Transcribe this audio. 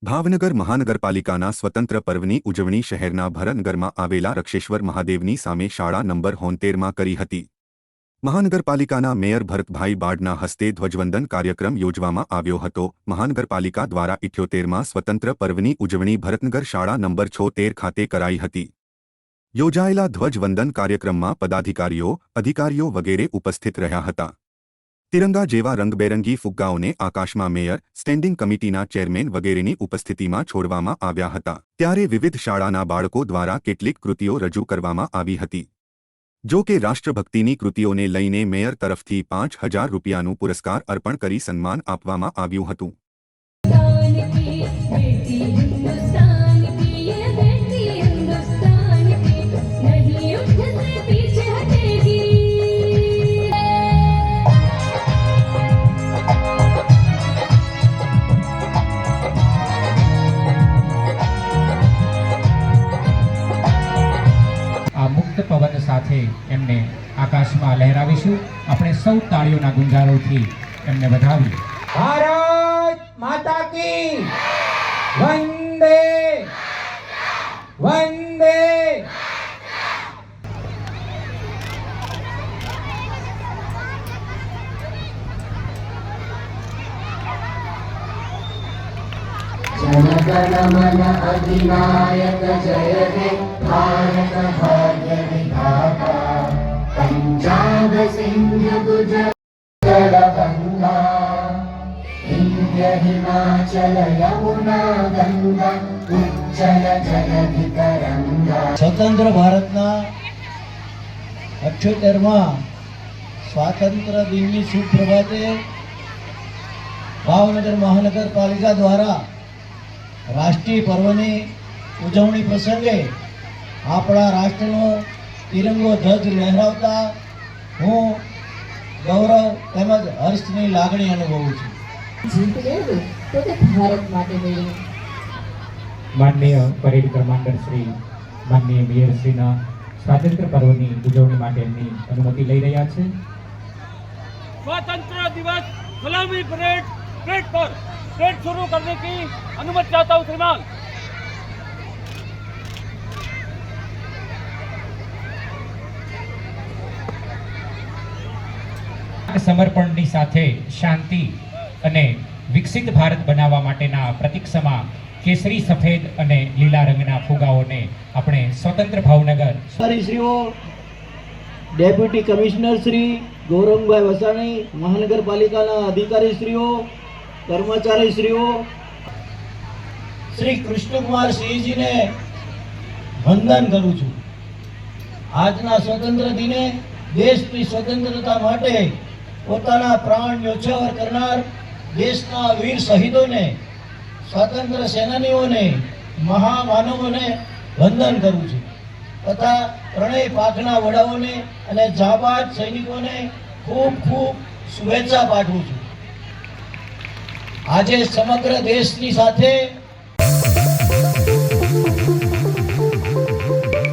ભાવનગર મહાનગરપાલિકાના સ્વતંત્ર પર્વની ઉજવણી શહેરના ભરતનગરમાં આવેલા રક્ષેશ્વર મહાદેવની સામે શાળા નંબર 73માં કરી હતી। મહાનગરપાલિકાના મેયર ભરતભાઈ બાડના હસ્તે ધ્વજવંદન કાર્યક્રમ યોજવામાં આવ્યો હતો। મહાનગરપાલિકા દ્વારા 78માં સ્વતંત્ર પર્વની ઉજવણી ભરતનગર શાળા નંબર 76 ખાતે કરાઈ હતી। યોજાયેલા ધ્વજવંદન કાર્યક્રમમાં પદાધિકારીઓ, અધિકારીઓ વગેરે ઉપસ્થિત રહ્યા હતા। तिरंगा जेवा रंगबेरंगी फुग्गाओने आकाशमां मेयर, स्टेन्डिंग कमिटीना चेरमेन वगैरेनी उपस्थितिमां छोड़वामां आव्या हता। त्यारे विविध शाळाना बाळको द्वारा केटलीक कृतिओ रजू करवामां आवी हती। जो के राष्ट्रभक्तिनी कृतिओने लईने मेयर तरफथी 5000 रूपियानुं पुरस्कार अर्पण करी सन्मान आपवामां आव्युं हतुं। पवन साथे एमने आकाश में लहरावीशुं। अपने सौ ताळीओना गुंजारोथी एमने वधावीए। भारत माता की वंदे वंदे। जनगण मन अधिनायक जय हे भारत भाग्य विधाता। पंजाब सिंध गुजरात गंगा विंध्य हिमाचल यमुना गंगा उज्जल जलधि तरंगा। स्वतंत्र भारतना 78માં स्वातंत्र्य दिनની सुप्रभाते भावनगर महानगरपालिका द्वारा राष्ट्रीय पर्वनी उजवणी प्रसंगे आपणा राष्ट्रनो तिरंगो ध्वज लहरावता हूँ गौरव તેમજ હર્ષની લાગણી અનુભવું છું। જીત લેવી તો તે ભારત માટે મેળવી। माननीय परेड कमांडर श्री माननीय मेयर श्रीना स्वातंत्र्य पर्वनी उजवणी माटे एमनी अनुमति लई रह्या छे। स्वतंत्र दिवस सलामी परेड पर परेड शुरू करने की अनुमति चाहता हूँ श्रीमान। समर्पणनी साथे शांति अने विकसित भारत बनावा माटेना प्रतीक्षमा केसरी सफेद अने लीला रंगना फुगाओने अपने स्वतंत्र भावनगर श्रीओ डेप्यूटी कमिश्नर श्री गौरंगभाई वसाणी, महानगरपालिकाना अधिकारी श्रीओ, कर्मचारी श्रीओ, श्री कृष्णकुमार सिंहजी ने वंदन करूं छूं। आजना स्वतंत्र दिने देश की स्वतंत्रता माटे पोताना प्राण न्योछावर करनार देशना वीर शहीदों ने, स्वतंत्र सेनानीओं ने, महामानवों ने वंदन करूं छूं तथा प्रणय पाकना वडाओं ने अने जाबाज सैनिकों ने खूब खूब शुभेच्छा पाठवुं छूं। आज समग्र देशनी साथे